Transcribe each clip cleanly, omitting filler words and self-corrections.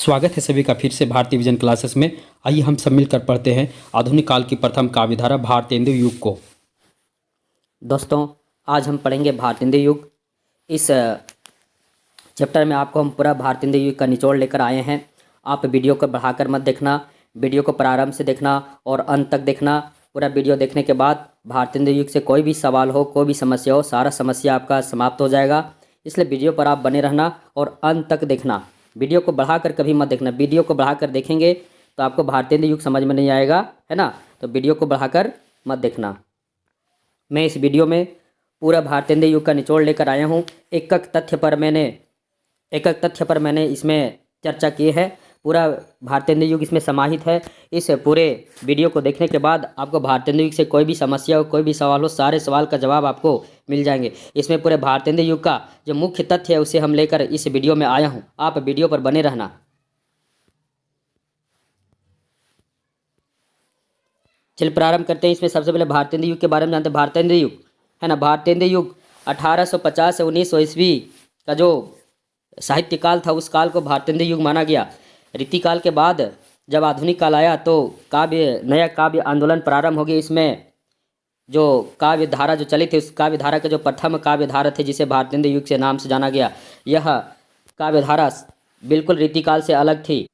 स्वागत है सभी का फिर से भारतीय विजन क्लासेस में। आइए हम सब मिलकर पढ़ते हैं आधुनिक काल की प्रथम काव्यधारा भारतेंदु युग को। दोस्तों, आज हम पढ़ेंगे भारतेंदु युग। इस चैप्टर में आपको हम पूरा भारतेंदु युग का निचोड़ लेकर आए हैं। आप वीडियो को बढ़ाकर मत देखना, वीडियो को प्रारंभ से देखना और अंत तक देखना। पूरा वीडियो देखने के बाद भारतेंदु युग से कोई भी सवाल हो, कोई भी समस्या हो, सारा समस्या आपका समाप्त हो जाएगा। इसलिए वीडियो पर आप बने रहना और अंत तक देखना। वीडियो को बढ़ाकर कभी मत देखना। वीडियो को बढ़ाकर देखेंगे तो आपको भारतेंदु युग समझ में नहीं आएगा, है ना। तो वीडियो को बढ़ाकर मत देखना। मैं इस वीडियो में पूरा भारतेंदु युग का निचोड़ लेकर आया हूँ। एक एक तथ्य पर मैंने इसमें चर्चा की है। पूरा भारतेंदु युग इसमें समाहित है। इस पूरे वीडियो को देखने के बाद आपको भारतेंदु युग से कोई भी समस्या हो, कोई भी सवाल हो, सारे सवाल का जवाब आपको मिल जाएंगे। इसमें पूरे भारतेंदु युग का जो मुख्य तथ्य है उसे हम लेकर इस वीडियो में आया हूँ। आप वीडियो पर बने रहना। चलिए प्रारंभ करते हैं। इसमें सबसे पहले भारतेंदु युग के बारे में जानते हैं। भारतेंदु युग है ना, भारतेंदु युग 1850 से 1900 ईस्वी का जो साहित्य काल था उस काल को भारतेंदु युग माना गया। रीतिकाल के बाद जब आधुनिक काल आया तो नया काव्य आंदोलन प्रारंभ हो गया। इसमें जो काव्य धारा जो चली थी उस काव्य धारा के जो प्रथम काव्य धारा थे जिसे भारतेंदु युग से नाम से जाना गया, यह काव्य धारा बिल्कुल रीतिकाल से अलग थी।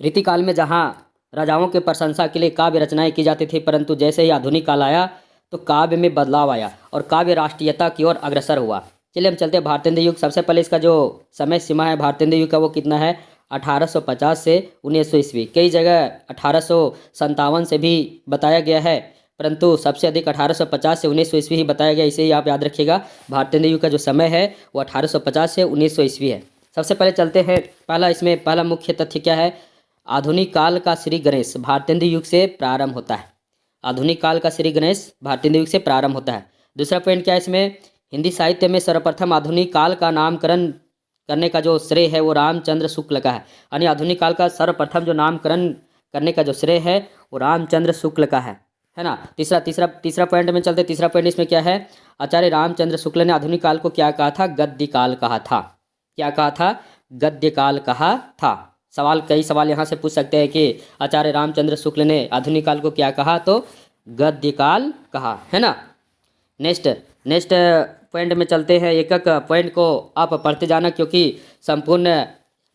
रीतिकाल में जहाँ राजाओं के प्रशंसा के लिए काव्य रचनाएं की जाती थी, परंतु जैसे ही आधुनिक काल आया तो काव्य में बदलाव आया और काव्य राष्ट्रीयता की ओर अग्रसर हुआ। चलिए हम चलते हैं भारतेंदु युग। सबसे पहले इसका जो समय सीमा है भारतेंदु युग का वो कितना है, 1850 से 1900 ईस्वी। कई जगह 1857 से भी बताया गया है, परंतु सबसे अधिक 1850 से 1900 ईस्वी ही बताया गया। इसे ही आप याद रखिएगा। भारतेंदु युग का जो समय है वो 1850 से 1900 ईस्वी है। सबसे पहले चलते हैं, पहला मुख्य तथ्य क्या है, आधुनिक काल का श्री गणेश भारतेंदु युग से प्रारंभ होता है। आधुनिक काल का श्री गणेश भारतेंदु युग से प्रारंभ होता है। दूसरा पॉइंट क्या है इसमें, हिंदी साहित्य में सर्वप्रथम आधुनिक काल का नामकरण करने का जो श्रेय है वो रामचंद्र शुक्ल का है। यानी आधुनिक काल का सर्वप्रथम जो नामकरण करने का जो श्रेय है वो रामचंद्र शुक्ल का है ना। तीसरा पॉइंट में चलते। तीसरा पॉइंट इसमें क्या है, आचार्य रामचंद्र शुक्ल ने आधुनिक काल को क्या कहा था, गद्य काल कहा था। क्या कहा था, गद्य काल कहा था। कई सवाल यहाँ से पूछ सकते हैं कि आचार्य रामचंद्र शुक्ल ने आधुनिक काल को क्या कहा, तो गद्य काल कहा, है ना। नेक्स्ट पॉइंट में चलते हैं। एक एक पॉइंट को आप पढ़ते जाना क्योंकि संपूर्ण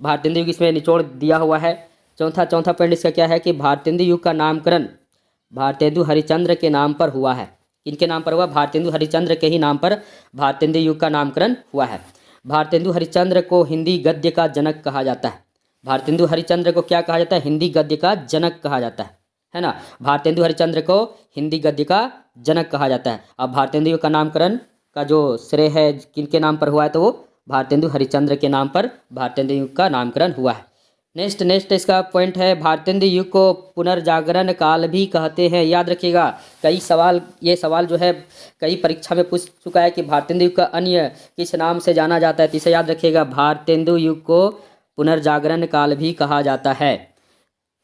भारतेंदु युग इसमें निचोड़ दिया हुआ है। चौथा पॉइंट इसका क्या है कि भारतेंदु युग का नामकरण भारतेंदु हरिश्चंद्र के नाम पर हुआ है। किनके नाम पर हुआ, भारतेंदु हरिश्चंद्र के ही नाम पर भारतेंदु युग का नामकरण हुआ है। भारतेंदु हरिश्चंद्र को हिंदी गद्य का जनक कहा जाता है। भारतेंदु हरिश्चंद्र को क्या कहा जाता है, हिंदी गद्य का जनक कहा जाता है ना। भारतेंदु हरिश्चंद्र को हिंदी गद्य का जनक कहा जाता है। अब भारतेंदु युग का नामकरण का जो श्रेय है किनके नाम पर हुआ है, तो वो भारतेंदु हरिश्चंद्र के नाम पर भारतेंदु युग का नामकरण हुआ है। नेक्स्ट इसका पॉइंट है, भारतेंदु युग को पुनर्जागरण काल भी कहते हैं। याद रखिएगा, ये सवाल जो है कई परीक्षा में पूछ चुका है कि भारतेंदु युग का अन्य किस नाम से जाना जाता है, तो इसे याद रखिएगा, भारतेंदु युग को पुनर्जागरण काल भी कहा जाता है।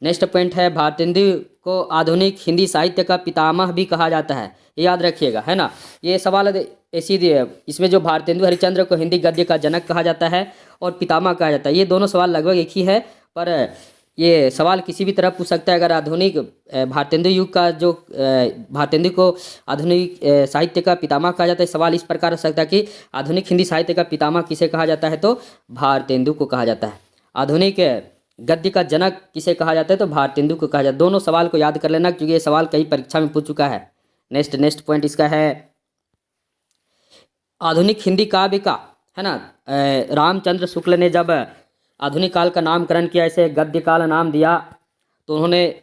नेक्स्ट पॉइंट है, भारतेंदु को आधुनिक हिंदी साहित्य का पितामह भी कहा जाता है। ये याद रखिएगा, है ना। ये सवाल ऐसी इसमें जो भारतेंदु हरिश्चंद्र को हिंदी गद्य का जनक कहा जाता है और पितामह कहा जाता है, ये दोनों सवाल लगभग एक ही है, पर ये सवाल किसी भी तरह पूछ सकता है। अगर आधुनिक भारतेंदु युग का जो भारतेंदु को आधुनिक साहित्य का पितामह कहा जाता है, सवाल इस प्रकार हो सकता है कि आधुनिक हिंदी साहित्य का पितामह किसे कहा जाता है, तो भारतेंदु को कहा जाता है। आधुनिक गद्य का जनक किसे कहा जाता है, तो भारतेंदु को कहा जाता है। दोनों सवाल को याद कर लेना क्योंकि ये सवाल कई परीक्षा में पूछ चुका है। नेक्स्ट पॉइंट इसका है, आधुनिक हिंदी काव्य का, है ना, रामचंद्र शुक्ल ने जब आधुनिक काल का नामकरण किया, इसे गद्य काल नाम दिया, तो उन्होंने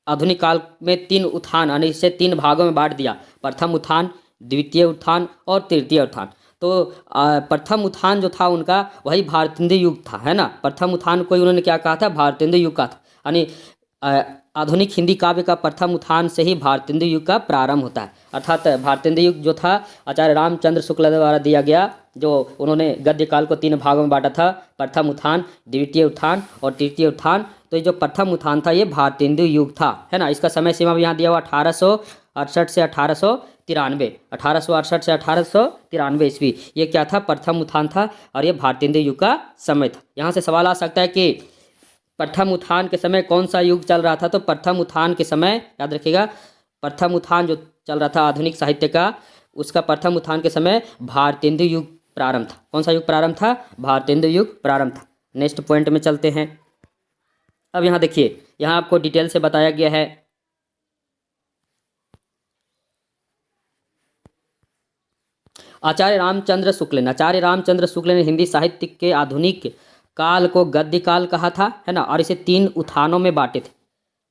आधुनिक काल में 3 उत्थान यानी इसे 3 भागों में बांट दिया। प्रथम उत्थान, द्वितीय उत्थान और तृतीय उत्थान। तो प्रथम उत्थान जो था उनका वही भारतेंदु युग था, है ना। प्रथम उत्थान को उन्होंने क्या कहा था, भारतेंदु युग का था। यानी आधुनिक हिंदी काव्य का प्रथम उत्थान से ही भारतेंदु युग का प्रारंभ होता है। अर्थात भारतेंदु युग जो था आचार्य रामचंद्र शुक्ल द्वारा दिया गया, जो उन्होंने गद्य काल को 3 भागों में बांटा था, प्रथम उत्थान, द्वितीय उत्थान और तृतीय उत्थान। तो ये जो प्रथम उत्थान था ये भारतेंदु युग था, है ना। इसका समय सीमा भी यहाँ दिया हुआ 1868 से 1893, 1868 से 1893 ईस्वी। ये क्या था, प्रथम उत्थान था और ये भारतेंदु युग का समय था। यहाँ से सवाल आ सकता है कि प्रथम उत्थान के समय कौन सा युग चल रहा था? तो प्रथम उत्थान के समय याद रखिएगा, प्रथम उत्थान जो चल रहा था आधुनिक साहित्य का, उसका प्रथम उत्थान के समय भारतेंदु युग प्रारंभ था। कौन सा युग प्रारंभ था? भारतेंदु युग प्रारंभ था। नेक्स्ट पॉइंट में चलते हैं। अब यहाँ देखिए, यहाँ आपको डिटेल से बताया गया है। आचार्य रामचंद्र शुक्ल ने हिंदी साहित्य के आधुनिक काल को गद्य काल कहा था, है ना, और इसे 3 उत्थानों में बांटे थे।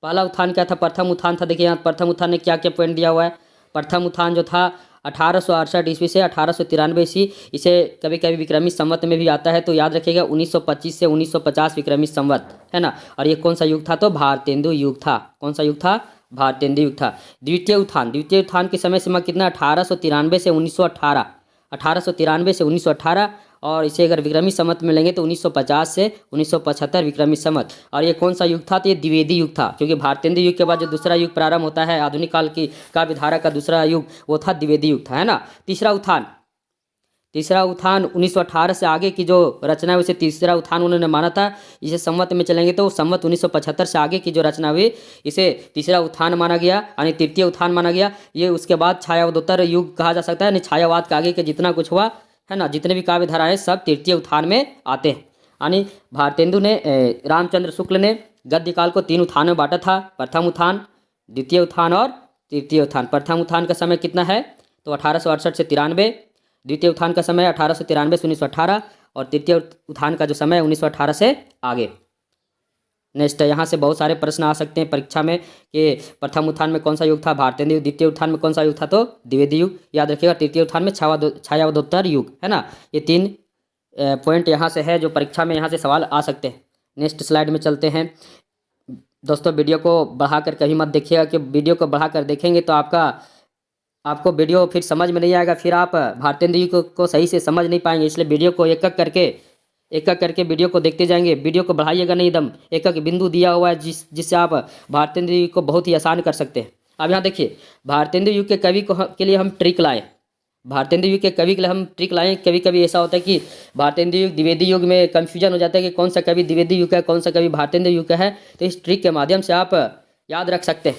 पहला उत्थान क्या था? प्रथम उत्थान था। देखिए यहाँ प्रथम उत्थान ने क्या क्या पॉइंट दिया हुआ है। प्रथम उत्थान जो था 1868 ईस्वी से 1893 ईस्वी, इसे कभी कभी विक्रमी संवत में भी आता है, तो याद रखिएगा 1925 से 1950 विक्रमी संवत, है ना। और ये कौन सा युग था? तो भारतेंदु युग था। कौन सा युग था? भारतेंदु युग था। द्वितीय उत्थान की समय सीमा कितना? 1893 से 1918, 1893 से 1918, और इसे अगर विक्रमी संवत में लेंगे तो 1950 से 1975 विक्रमी संवत। और ये कौन सा युग था? तो ये द्विवेदी युग था, क्योंकि भारतेंदु युग के बाद जो दूसरा युग प्रारंभ होता है आधुनिक काल की काव्य धारा का दूसरा युग, वो था द्विवेदी युग था, है ना। तीसरा उत्थान 1918 से आगे की जो रचना है उसे तीसरा उत्थान उन्होंने माना था। इसे संवत में चलेंगे तो संवत 1975 से आगे की जो रचना हुई इसे तीसरा उत्थान माना गया, यानी तृतीय उत्थान माना गया। ये उसके बाद छायावदोत्तर युग कहा जा सकता है, यानी छायावाद के आगे के जितना कुछ हुआ, है ना, जितने भी काव्य धाराएं सब तृतीय उत्थान में आते हैं। यानी भारतेंदु ने रामचंद्र शुक्ल ने गद्य काल को 3 उत्थान में बांटा था। प्रथम उत्थान, द्वितीय उत्थान और तृतीय उत्थान। प्रथम उत्थान का समय कितना है? तो 1868 से 93। द्वितीय उत्थान का समय 1893 से 1918, और तृतीय उत्थान का जो समय है 1918 से आगे। नेक्स्ट, यहाँ से बहुत सारे प्रश्न आ सकते हैं परीक्षा में कि प्रथम उत्थान में कौन सा युग था? भारतेंदु युग। द्वितीय उत्थान में कौन सा युग था? तो द्विवेदी युग। याद रखिएगा तृतीय उत्थान में छायावदोत्तर युग, है ना। ये 3 पॉइंट यहाँ से है जो परीक्षा में यहाँ से सवाल आ सकते हैं। नेक्स्ट स्लाइड में चलते हैं। दोस्तों वीडियो को बढ़ाकर कभी मत देखिएगा, कि वीडियो को बढ़ाकर देखेंगे तो आपको वीडियो फिर समझ में नहीं आएगा, फिर आप भारतेंदु युग को सही से समझ नहीं पाएंगे। इसलिए वीडियो को एक एक करके वीडियो को देखते जाएंगे। वीडियो को बढ़ाइएगा नहीं, एकदम एक एक बिंदु दिया हुआ है जिससे आप भारतेंदु युग को बहुत ही आसान कर सकते हैं। अब यहाँ देखिए, भारतेंदु युग के कवि के लिए हम ट्रिक लाए। भारतेंदु युग के कवि के लिए हम ट्रिक लाए। कभी कभी ऐसा होता है कि भारतेंदु युग द्विवेदी युग में कन्फ्यूजन हो जाता है कि कौन सा कवि द्विवेदी युग का है, कौन सा कवि भारतेंदु युग का है। तो इस ट्रिक के माध्यम से आप याद रख सकते हैं।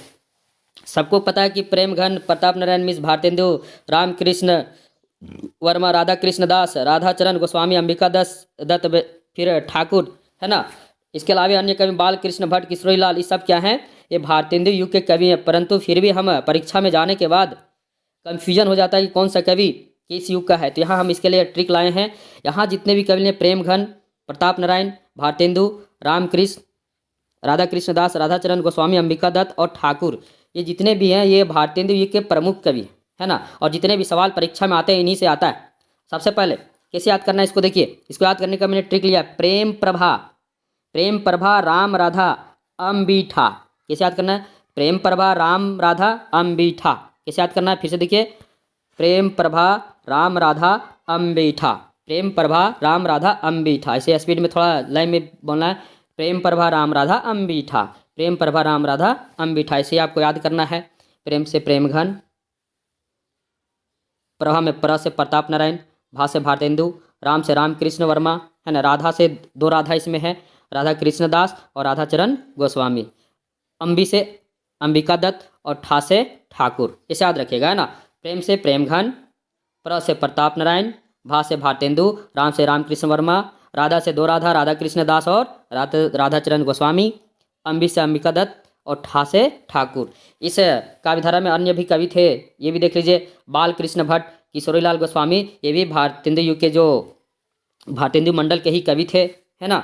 सबको पता है कि प्रेमघन प्रताप नारायण मिश्र, भारतेंदु, रामकृष्ण वर्मा, राधा कृष्ण दास, राधाचरण गोस्वामी, अंबिका दत्त, फिर ठाकुर, है ना। इसके अलावा अन्य कवि बाल कृष्ण भट्ट, किशोरी लाल, ये सब क्या हैं? ये भारतेंदु युग के कवि हैं। परंतु फिर भी हम परीक्षा में जाने के बाद कन्फ्यूजन हो जाता है कि कौन सा कवि किस युग का है। तो यहाँ हम इसके लिए ट्रिक लाए हैं। यहाँ जितने भी कवि ने प्रेमघन, प्रताप नारायण, भारतेंदु, रामकृष्ण, राधा कृष्ण दास, राधाचरण गोस्वामी, अंबिका दत्त और ठाकुर, ये जितने भी हैं ये भारतेंदु युग के प्रमुख कवि, है ना। और जितने भी सवाल परीक्षा में आते हैं इन्हीं से आता है। सबसे पहले कैसे याद करना है इसको देखिए। इसको याद करने का मैंने ट्रिक लिया, प्रेम प्रभा राम राधा अम्बिठा। कैसे याद करना है? प्रेम प्रभा राम राधा अम्बिठा। कैसे याद करना है? फिर से देखिए, प्रेम प्रभा राम राधा अम्बिठा, प्रेम प्रभा राम राधा अम्बिठा। ऐसे स्पीड में थोड़ा लाइन में बोलना है, प्रेम प्रभा राम राधा अम्बिठा, प्रेम प्रभा राम राधा अम्बिठा। ऐसे आपको याद करना है। प्रेम से प्रेमघन, प्रभा में प्र से प्रताप नारायण, भा से भारतेंदु, राम से रामकृष्ण वर्मा, है ना, राधा से 2 राधा इसमें है, राधा कृष्ण दास और राधाचरण गोस्वामी, अम्बी से अंबिका दत्त और ठा से ठाकुर। इसे याद रखिएगा, है ना। प्रेम से प्रेमघन, प्र से प्रताप नारायण, भा से भारतेंदु, राम से रामकृष्ण वर्मा, राधा से 2 राधा, राधा कृष्ण दास और राधाचरण गोस्वामी, अम्बी से अंबिका दत्त और ठा से ठाकुर। इस काव्यधारा में अन्य भी कवि थे, ये भी देख लीजिए, बाल कृष्ण भट्ट, किशोरी लाल गोस्वामी, ये भी भारतेंदु युग के जो भारतेंदु मंडल के ही कवि थे, है ना।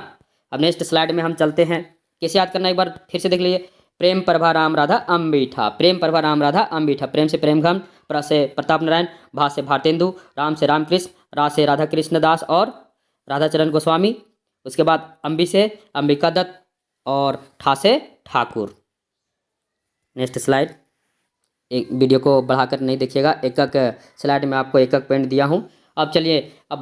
अब नेक्स्ट स्लाइड में हम चलते हैं। कैसे याद करना एक बार फिर से देख लीजिए, प्रेम प्रभा राम राधा अम्बिठा, प्रेम प्रभा राम राधा अम्बिठा। प्रेम से प्रेमघन, प्र से प्रताप नारायण, भा से भारतेंदु, राम से रामकृष्ण, रा से राधा कृष्ण दास और राधाचरण गोस्वामी, उसके बाद अम्बी से अंबिका दत्त और ठा से ठाकुर। Next slide. एक वीडियो को बढ़ाकर नहीं देखिएगा, एक एक स्लाइड में आपको एक एक पॉइंट दिया हूँ। अब चलिए, अब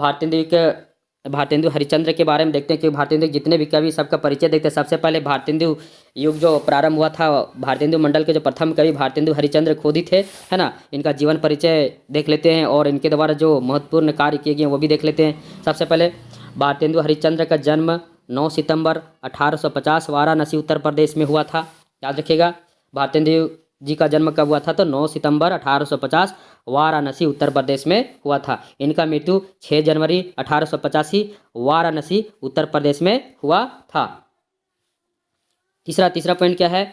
भारतेंदु हरिश्चंद्र के बारे में देखते हैं कि भारतेंदु जितने भी कवि सबका परिचय देखते हैं। सबसे पहले भारतेंदु युग जो प्रारंभ हुआ था, भारतेंदु मंडल के जो प्रथम कवि भारतेंदु हरिश्चंद्र खुद ही थे, है ना। इनका जीवन परिचय देख लेते हैं और इनके द्वारा जो महत्वपूर्ण कार्य किए गए वो भी देख लेते हैं। सबसे पहले भारतेंदु हरिश्चंद्र का जन्म 9 सितंबर 1850 वाराणसी उत्तर प्रदेश में हुआ था। याद रखिएगा, भारतेंदु जी का जन्म कब हुआ था? तो 9 सितंबर 1850 वाराणसी उत्तर प्रदेश में हुआ था। इनका मृत्यु 6 जनवरी 1885 वाराणसी उत्तर प्रदेश में हुआ था। तीसरा पॉइंट क्या है?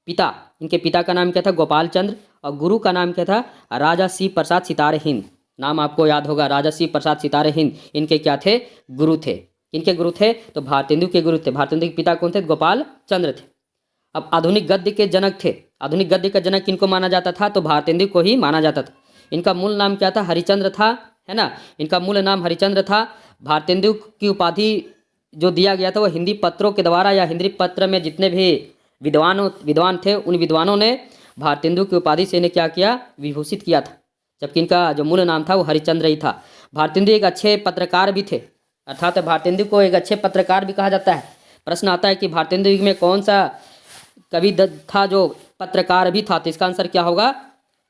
पिता, इनके पिता का नाम क्या था? गोपाल चंद्र। और गुरु का नाम क्या था? राजा सी प्रसाद सितारे हिंद। नाम आपको याद होगा, राजा सी प्रसाद सितारे हिंद इनके क्या थे? गुरु थे। इनके गुरु थे तो भारतेंदु के गुरु थे। भारतेंदु के पिता कौन थे? गोपाल चंद्र थे। अब आधुनिक गद्य के जनक थे। आधुनिक गद्य का जनक किनको माना जाता था? तो भारतेंदु को ही माना जाता था। इनका मूल नाम क्या था? हरिचंद्र था, है ना। इनका मूल नाम हरिचंद्र था। भारतेंदु की उपाधि जो दिया गया था वो हिंदी पत्रों के द्वारा या हिंदी पत्र में जितने भी विद्वान थे उन विद्वानों ने भारतेंदु की उपाधि से इन्हें क्या किया? विभूषित किया था। जबकि इनका जो मूल नाम था वो हरिचंद्र ही था। भारतेंदु एक अच्छे पत्रकार भी थे, अर्थात भारतेंदु को एक अच्छे पत्रकार भी कहा जाता है। प्रश्न आता है कि भारतेंदु युग में कौन सा कवि था जो पत्रकार भी था? तो इसका आंसर क्या होगा?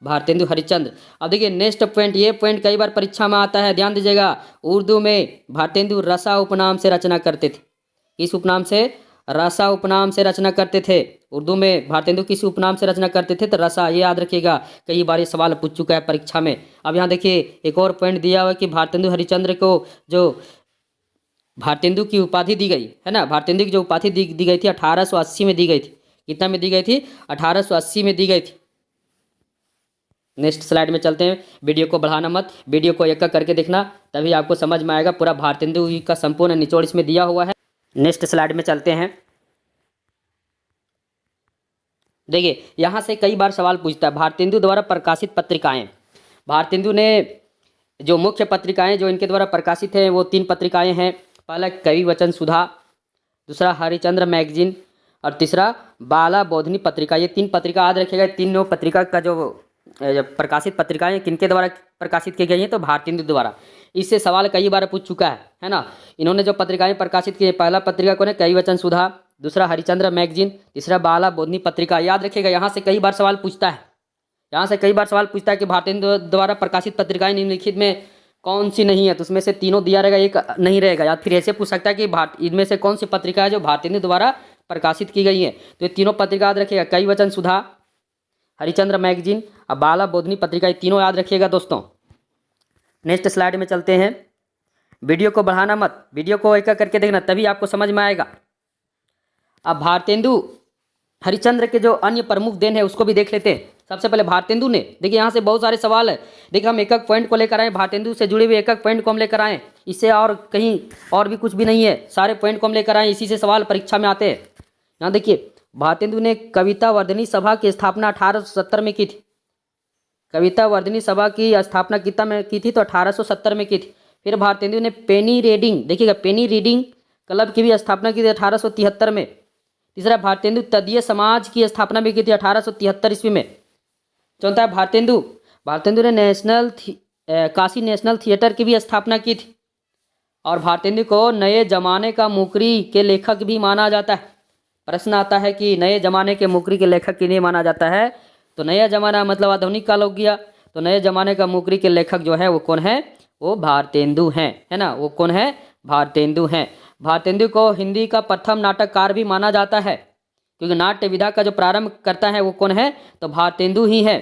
भारतेंदु हरिश्चंद्र। अब देखिए नेक्स्ट पॉइंट, ये पॉइंट कई बार परीक्षा में आता है, ध्यान दीजिएगा। उर्दू में भारतेंदु रसा उपनाम से रचना करते थे। किस उपनाम से? रसा उपनाम से रचना करते थे। उर्दू में भारतेंदु किस उपनाम से रचना करते थे? तो रसा। ये याद रखिएगा, कई बार ये सवाल पूछ चुका है परीक्षा में। अब यहाँ देखिए एक और पॉइंट दिया हुआ है कि भारतेंदु हरिश्चंद्र को जो भारतेंदु की उपाधि दी गई है ना, भारतेंदु की जो उपाधि दी गई थी 1880 में दी गई थी। कितना में दी गई थी? 1880 में दी गई थी। नेक्स्ट स्लाइड में चलते हैं। वीडियो को बढ़ाना मत, वीडियो को एक करके देखना, तभी आपको समझ में आएगा। पूरा भारतेंदु का संपूर्ण निचोड़ इसमें दिया हुआ है। नेक्स्ट स्लाइड में चलते हैं। देखिए यहाँ से कई बार सवाल पूछता है, भारतेंदु द्वारा प्रकाशित पत्रिकाएं। भारतेंदु ने जो मुख्य पत्रिकाएं जो इनके द्वारा प्रकाशित हैं वो 3 पत्रिकाएं हैं। पहला कवि वचन सुधा, दूसरा हरिचंद्र मैगजीन और तीसरा बाला बोधनी पत्रिका। ये 3 पत्रिका याद रखिएगा। तीनों पत्रिका का जो प्रकाशित पत्रिकाएं किनके द्वारा प्रकाशित की गई हैं? तो भारतेंदु द्वारा। इससे सवाल कई बार पूछ चुका है ना। इन्होंने जो पत्रिकाएं प्रकाशित की, पहला पत्रिका कौन है? कवि वचन सुधा, दूसरा हरिचंद्र मैगजीन, तीसरा बाला बोधनी पत्रिका। याद रखिएगा, यहाँ से कई बार सवाल पूछता है। यहाँ से कई बार सवाल पूछता है कि भारतेंदु द्वारा प्रकाशित पत्रिकाएं निम्नलिखित में कौन सी नहीं है? तो उसमें से तीनों दिया रहेगा, एक नहीं रहेगा। या फिर ऐसे पूछ सकता है कि इनमें से कौन सी पत्रिका है जो भारतेंदु द्वारा प्रकाशित की गई है? तो ये तीनों पत्रिका याद रखिएगा, कवि वचन सुधा, हरिचंद्र मैगजीन और बाला बोधनी पत्रिका। ये तीनों याद रखिएगा दोस्तों। नेक्स्ट स्लाइड में चलते हैं। वीडियो को बढ़ाना मत, वीडियो को एक करके देखना, तभी आपको समझ में आएगा। अब भारतेंदु हरिचंद्र के जो अन्य प्रमुख देन है उसको भी देख लेते हैं। सबसे पहले भारतेंदु ने, देखिए यहाँ से बहुत सारे सवाल है। देखिए हम एक पॉइंट को लेकर आए, भारतेंदु से जुड़े हुए एक पॉइंट को हम लेकर आए। इससे और कहीं और भी कुछ भी नहीं है, सारे पॉइंट को हम लेकर आए, इसी से सवाल परीक्षा में आते हैं। यहाँ देखिए भारतेंदु ने कविता वर्धनी सभा की स्थापना 1870 में की थी। कविता वर्धनी सभा की स्थापना कितना में की थी? तो 1870 में की थी। फिर भारतेंदु ने पेनी रीडिंग, देखिएगा पेनी रीडिंग क्लब की भी स्थापना की थी 1873 में। तीसरा भारतेंदु तदीय समाज की स्थापना भी की थी 1873 ईस्वी में। चौथा है भारतेंदु ने काशी नेशनल थिएटर की भी स्थापना की थी। और भारतेंदु को नए जमाने का मुकरी के लेखक भी माना जाता है। प्रश्न आता है कि नए जमाने के मुकरी के लेखक किन्हें माना जाता है? तो नया जमाना मतलब आधुनिक काल हो गया। तो नए जमाने का मुकरी के लेखक जो है वो कौन है? वो भारतेंदु हैं, है ना। वो कौन है? भारतेंदु हैं। भारतेंदु को हिंदी का प्रथम नाटककार भी माना जाता है, क्योंकि नाट्य विधा का जो प्रारंभ करता है वो कौन है? तो भारतेंदु ही है।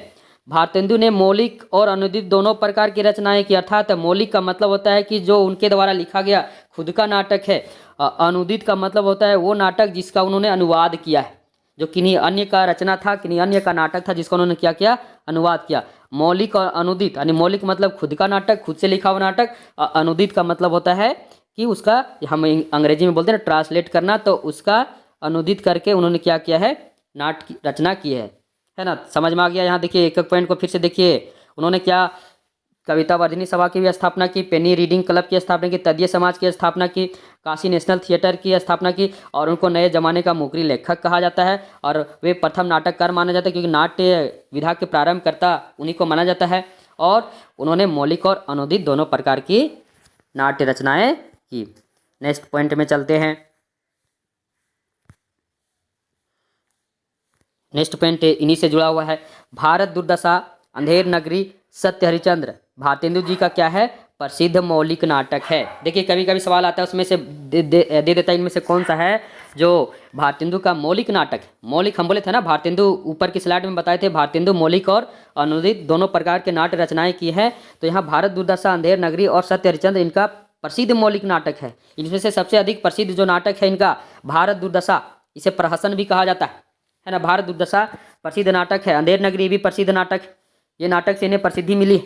भारतेंदु ने मौलिक और अनुदित दोनों प्रकार की रचनाएं की। अर्थात मौलिक का मतलब होता है कि जो उनके द्वारा लिखा गया खुद का नाटक है। अनुदित का मतलब होता है वो नाटक जिसका उन्होंने अनुवाद किया है, जो किन्हीं अन्य का रचना था, किन्हीं अन्य का नाटक था जिसका उन्होंने क्या किया? अनुवाद किया। मौलिक और अनुदित, यानी मौलिक मतलब खुद का नाटक, खुद से लिखा हुआ नाटक। अनुदित का मतलब होता है कि उसका, हम अंग्रेजी में बोलते हैं ना ट्रांसलेट करना, तो उसका अनुदित करके उन्होंने क्या किया है? नाटक की रचना की है ना। समझ में आ गया? यहाँ देखिए एक पॉइंट को फिर से देखिए। उन्होंने क्या? कविता वर्धनी सभा की भी स्थापना की, पेनी रीडिंग क्लब की स्थापना की, तदीय समाज की स्थापना की, काशी नेशनल थिएटर की स्थापना की, और उनको नए जमाने का मुकरी लेखक कहा जाता है। और वे प्रथम नाटककार माना जाता है, क्योंकि नाट्य विधा के प्रारंभकर्ता उन्हीं को माना जाता है। और उन्होंने मौलिक और अनुदित दोनों प्रकार की नाट्य रचनाएं की। नेक्स्ट पॉइंट में चलते हैं। नेक्स्ट पॉइंट इन्हीं से जुड़ा हुआ है। भारत दुर्दशा, अंधेर नगरी, सत्य हरिचंद्र भारतेंदु जी का क्या है? प्रसिद्ध मौलिक नाटक है। देखिए कभी कभी सवाल आता है उसमें से दे देता है इनमें से कौन सा है जो भारतेंदु का मौलिक नाटक है। मौलिक हम बोले थे ना, भारतेंदु ऊपर की स्लाइड में बताए थे भारतेंदु मौलिक और अनुदित दोनों प्रकार के नाट्य रचनाएं की है। तो यहाँ भारत दुर्दशा, अंधेर नगरी और सत्य हरिश्चंद्र इनका प्रसिद्ध मौलिक नाटक है। इनमें से सबसे अधिक प्रसिद्ध जो नाटक है इनका भारत दुर्दशा, इसे प्रहसन भी कहा जाता है ना। भारत दुर्दशा प्रसिद्ध नाटक है। अंधेर नगरी भी प्रसिद्ध नाटक, ये नाटक से इन्हें प्रसिद्धि मिली।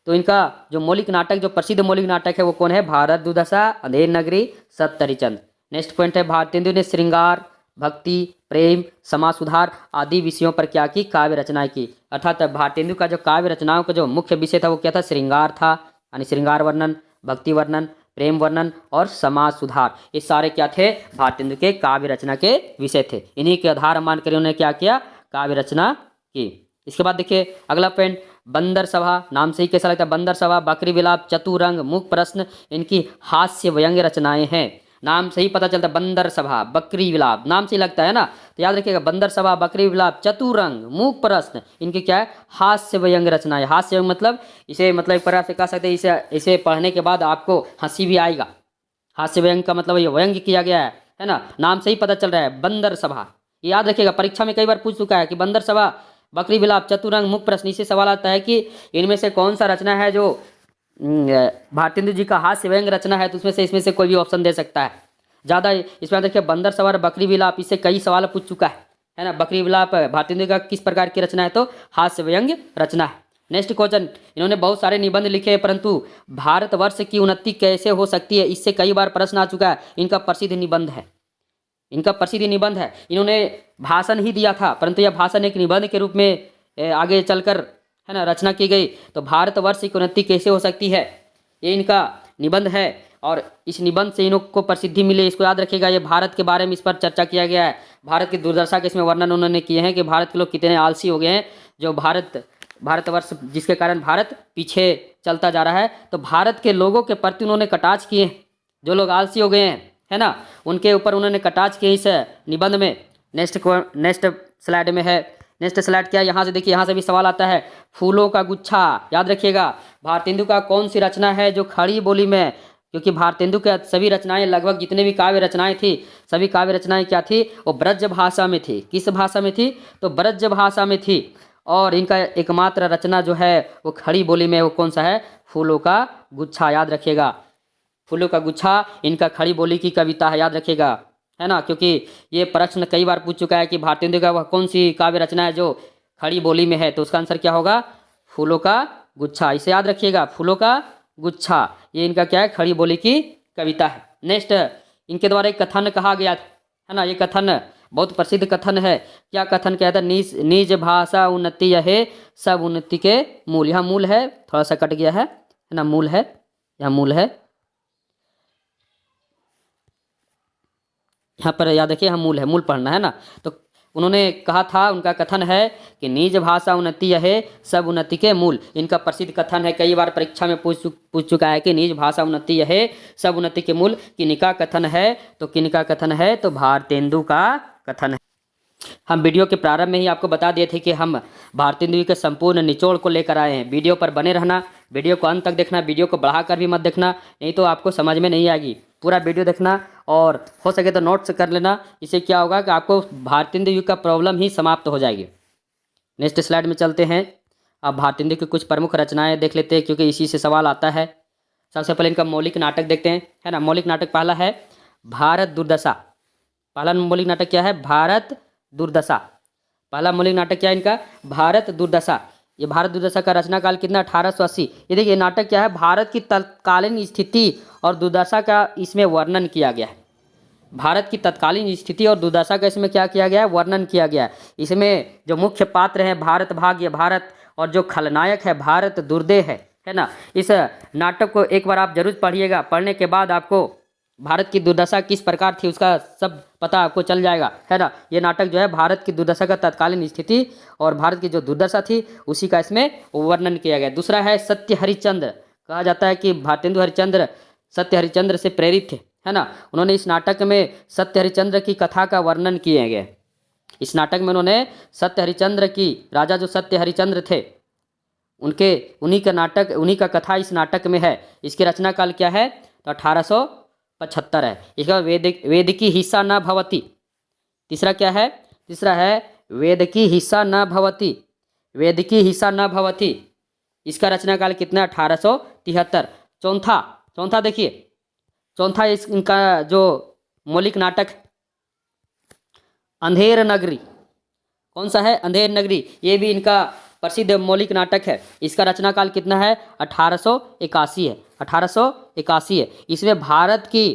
तो इनका जो मौलिक नाटक, जो प्रसिद्ध मौलिक नाटक है वो कौन है? भारत दुर्दशा, अंधेर नगरी, सत्य हरिश्चंद्र। नेक्स्ट पॉइंट है भारतेंदु ने श्रृंगार, भक्ति, प्रेम, समाज सुधार आदि विषयों पर क्या की? काव्य रचनाएं की। अर्थात भारतेंदु का जो काव्य रचनाओं का जो मुख्य विषय था वो क्या था? श्रृंगार था, यानी श्रृंगार वर्णन, भक्ति वर्णन, प्रेम वर्णन और समाज सुधार। ये सारे क्या थे? भारतेंदु के काव्य रचना के विषय थे। इन्हीं के आधार मानकर उन्होंने क्या किया? काव्य रचना की। इसके बाद देखिए अगला पॉइंट, बंदर सभा, नाम से ही कैसा लगता है? बंदर सभा, बकरी विलाप, चतुरंग, मूक प्रश्न इनकी हास्य व्यंग्य रचनाएं हैं। नाम से ही पता चलता है, बंदर सभा, बकरी विलाप, नाम से ही लगता है ना। तो याद रखिएगा, बंदर सभा, बकरी विलाप, चतुरंग, मूक प्रश्न इनकी क्या है? हास्य व्यंग्य रचनाएं। हास्य मतलब इसे मतलब एक प्रकार से कह सकते हैं, इसे पढ़ने के बाद आपको हंसी भी आएगा। हास्य व्यंग्य का मतलब ये व्यंग्य किया गया है ना। नाम से ही पता चल रहा है बंदर सभा। याद रखिएगा, परीक्षा में कई बार पूछ चुका है कि बंदर सभा, बकरी विलाप, चतुरंग, मुख प्रश्न, इससे सवाल आता है कि इनमें से कौन सा रचना है जो भारतेंदु जी का हास्य व्यंग्य रचना है। तो इसमें से कोई भी ऑप्शन दे सकता है। ज़्यादा इसमें देखिए बंदर सभा, बकरी विलाप, इससे कई सवाल पूछ चुका है ना। बकरी विलाप भारतेंदु का किस प्रकार की रचना है? तो हास्य व्यंग्य रचना है। नेक्स्ट क्वेश्चन, इन्होंने बहुत सारे निबंध लिखे परंतु भारतवर्ष की उन्नति कैसे हो सकती है, इससे कई बार प्रश्न आ चुका है। इनका प्रसिद्ध निबंध है, इनका प्रसिद्ध निबंध है। इन्होंने भाषण ही दिया था परंतु यह भाषण एक निबंध के रूप में आगे चलकर है ना रचना की गई। तो भारतवर्ष की उन्नति कैसे हो सकती है, ये इनका निबंध है और इस निबंध से इनको प्रसिद्धि मिली। इसको याद रखिएगा, ये भारत के बारे में इस पर चर्चा किया गया है। भारत की दुर्दशा के इसमें वर्णन उन्होंने किए हैं कि भारत के लोग कितने आलसी हो गए हैं, जो भारतवर्ष जिसके कारण भारत पीछे चलता जा रहा है। तो भारत के लोगों के प्रति उन्होंने कटाक्ष किए, जो लोग आलसी हो गए हैं है ना, उनके ऊपर उन्होंने कटाक्ष किए इस निबंध में। नेक्स्ट स्लाइड में है, नेक्स्ट स्लाइड क्या है? यहाँ से देखिए, यहाँ से भी सवाल आता है। फूलों का गुच्छा, याद रखिएगा भारतेंदु का कौन सी रचना है जो खड़ी बोली में, क्योंकि भारतेंदु के सभी रचनाएं, लगभग जितने भी काव्य रचनाएं थी, सभी काव्य रचनाएं क्या थी? वो ब्रज भाषा में थी। किस भाषा में थी? तो ब्रज भाषा में थी। और इनका एकमात्र रचना जो है वो खड़ी बोली में, वो कौन सा है? फूलों का गुच्छा। याद रखिएगा, फूलों का गुच्छा इनका खड़ी बोली की कविता है, याद रखिएगा है ना। क्योंकि ये प्रश्न कई बार पूछ चुका है कि भारतेंदु का वह कौन सी काव्य रचना है जो खड़ी बोली में है। तो उसका आंसर क्या होगा? फूलों का गुच्छा। इसे याद रखिएगा, फूलों का गुच्छा, ये इनका क्या है? खड़ी बोली की कविता है। नेक्स्ट, इनके द्वारा एक कथन कहा गया है ना। ये कथन बहुत प्रसिद्ध कथन है। क्या कथन कहता है? निज भाषा उन्नति यह सब उन्नति के मूल। यहाँ मूल है, थोड़ा सा कट गया है ना, मूल है, यहाँ मूल है, यहाँ पर याद रखिए, यहाँ मूल है, मूल पढ़ना है ना। तो उन्होंने कहा था, उनका कथन है कि निज भाषा उन्नति यह सब उन्नति के मूल। इनका प्रसिद्ध कथन है, कई बार परीक्षा में पूछ चुका है कि निज भाषा उन्नति यह सब उन्नति के मूल किनका कथन है? तो किनका कथन है? तो भारतेंदु का कथन है। हम वीडियो के प्रारंभ में ही आपको बता दिए थे कि हम भारतेंदु के संपूर्ण निचोड़ को लेकर आए हैं। वीडियो पर बने रहना, वीडियो को अंत तक देखना, वीडियो को बढ़ाकर भी मत देखना, नहीं तो आपको समझ में नहीं आएगी। पूरा वीडियो देखना और हो सके तो नोट्स कर लेना। इससे क्या होगा कि आपको भारतेंदु युग का प्रॉब्लम ही समाप्त हो जाएगी। नेक्स्ट स्लाइड में चलते हैं। अब भारतेंदु की कुछ प्रमुख रचनाएं देख लेते हैं, क्योंकि इसी से सवाल आता है। सबसे पहले इनका मौलिक नाटक देखते हैं, है ना। मौलिक नाटक पहला है भारत दुर्दशा। पहला मौलिक नाटक क्या है? भारत दुर्दशा। पहला मौलिक नाटक क्या है इनका? भारत दुर्दशा। ये भारत दुर्दशा का रचना काल कितना? 1880। ये देखिए, नाटक क्या है? भारत की तत्कालीन स्थिति और दुर्दशा का इसमें वर्णन किया गया है। भारत की तत्कालीन स्थिति और दुर्दशा का इसमें क्या किया गया है? वर्णन किया गया है। इसमें जो मुख्य पात्र हैं भारत भाग्य भारत, और जो खलनायक है भारत दुर्दय है ना। इस नाटक को एक बार आप जरूर पढ़िएगा। पढ़ने के बाद आपको भारत की दुर्दशा किस प्रकार थी उसका सब पता आपको चल जाएगा, है ना। ये नाटक जो है भारत की दुर्दशा का तत्कालीन स्थिति और भारत की जो दुर्दशा थी उसी का इसमें वर्णन किया गया। दूसरा है सत्य हरिश्चंद्र। कहा जाता है कि भारतेंदु हरिश्चंद्र सत्य हरिश्चंद्र से प्रेरित थे, है ना। उन्होंने इस नाटक में सत्य हरिश्चंद्र की कथा का वर्णन किए गए। इस नाटक में उन्होंने सत्य हरिश्चंद्र की, राजा जो सत्य हरिश्चंद्र थे उन्हीं का नाटक, उन्हीं का कथा इस नाटक में है। इसकी रचना काल क्या है? तो 1875 है। इसका वेद की हिस्सा न भवति। तीसरा क्या है? तीसरा है वेद की हिस्सा न भवति। वेद की हिस्सा न भवति, इसका रचना काल कितना? 1873। चौथा देखिए, चौथा इनका जो मौलिक नाटक अंधेर नगरी, कौन सा है? अंधेर नगरी। ये भी इनका प्रसिद्ध मौलिक नाटक है। इसका रचना काल कितना है? 1881 है। 1881 है। इसमें भारत की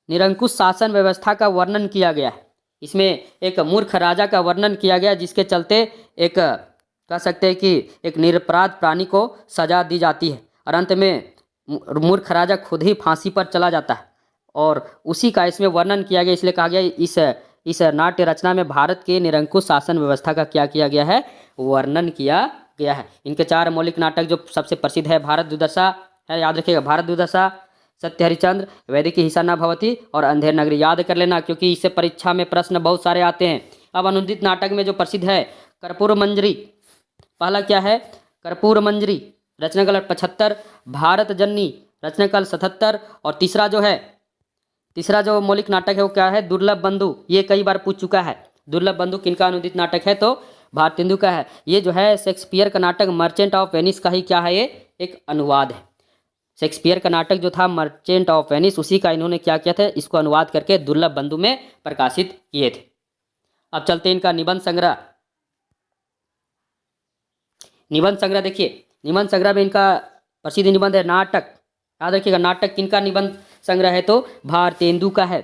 निरंकुश शासन व्यवस्था का वर्णन किया गया है। इसमें एक मूर्ख राजा का वर्णन किया गया, जिसके चलते एक कह सकते हैं कि एक निरपराध प्राणी को सजा दी जाती है और अंत में मूर्ख राजा खुद ही फांसी पर चला जाता है, और उसी का इसमें वर्णन किया गया। इसलिए कहा गया इस नाट्य रचना में भारत के निरंकुश शासन व्यवस्था का क्या किया गया है? वर्णन किया गया है। इनके 4 मौलिक नाटक जो सबसे प्रसिद्ध है, भारत दुर्दशा है, याद रखिएगा, भारत दुर्दशा, सत्य हरिश्चंद्र, वैदिक की हिस्सा न भवति और अंधेर नगरी। याद कर लेना, क्योंकि इससे परीक्षा में प्रश्न बहुत सारे आते हैं। अब अनुदित नाटक में जो प्रसिद्ध है कर्पूर मंजरी, पहला क्या है? कर्पूर मंजरी, रचना काल 75। भारत जननी, रचना काल 77। और तीसरा जो मौलिक नाटक है वो क्या है? दुर्लभ बंधु। ये कई बार पूछ चुका है। दुर्लभ बंधु किनका अनुदित नाटक है? तो भारतेंदु का है। ये जो है शेक्सपियर का नाटक मर्चेंट ऑफ वेनिस का ही क्या है? ये एक अनुवाद है। शेक्सपियर का नाटक जो था मर्चेंट ऑफ वेनिस, उसी का इन्होंने क्या किया था? इसको अनुवाद करके दुर्लभ बंधु में प्रकाशित किए थे। अब चलते हैं इनका निबंध संग्रह। निबंध संग्रह देखिए, निबंध संग्रह में इनका प्रसिद्ध निबंध है नाटक। याद रखिएगा, नाटक किनका निबंध संग्रह है? तो भारतेंदु का है।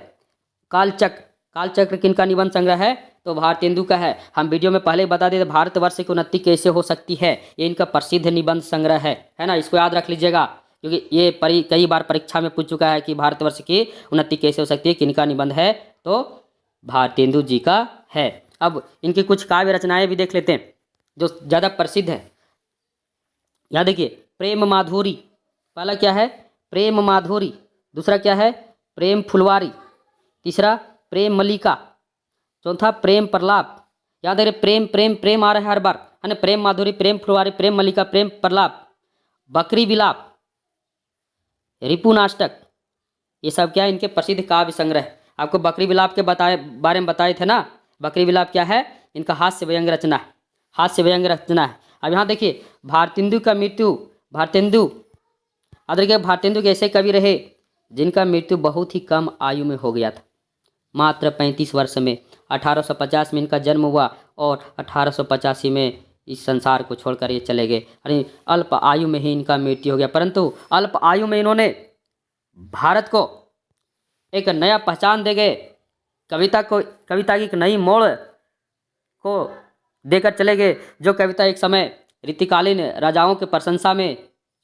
कालचक्र किनका निबंध संग्रह है? तो भारतेंदु का है। हम वीडियो में पहले बता देते भारतवर्ष की उन्नति कैसे हो सकती है, ये इनका प्रसिद्ध निबंध संग्रह है ना। इसको याद रख लीजिएगा, क्योंकि ये कई बार परीक्षा में पूछ चुका है कि भारतवर्ष की उन्नति कैसे हो सकती है, किनका निबंध है? तो भारतेंदु जी का है। अब इनकी कुछ काव्य रचनाएं भी देख लेते हैं जो ज़्यादा प्रसिद्ध है। याद देखिए, प्रेम माधुरी, पहला क्या है? प्रेम माधुरी। दूसरा क्या है? प्रेम फुलवारी। तीसरा प्रेम मल्लिका। चौथा प्रेम प्रलाप। याद रखिए, प्रेम प्रेम प्रेम आ रहा है हर बार, है ना। प्रेम माधुरी, प्रेम फुलवारी, प्रेम मल्लिका, प्रेम प्रलाप, बकरी विलाप, रिपुनाष्टक, ये सब क्या है? इनके प्रसिद्ध काव्य संग्रह। आपको बकरी विलाप के बारे में बताए थे ना। बकरी विलाप क्या है? इनका हास्य व्यंग रचना है। हास्य व्यंग रचना है। अब यहाँ देखिए, भारतेंदु का मृत्यु, भारतेंदु के ऐसे कवि रहे जिनका मृत्यु बहुत ही कम आयु में हो गया था, मात्र 35 वर्ष में। 1850 में इनका जन्म हुआ और 1885 में इस संसार को छोड़कर ये चले गए। अरे अल्प आयु में ही इनका मृत्यु हो गया, परंतु अल्प आयु में इन्होंने भारत को एक नया पहचान दे गए। कविता की एक नई मोड़ को देकर चले गए। जो कविता एक समय रीतिकालीन राजाओं के प्रशंसा में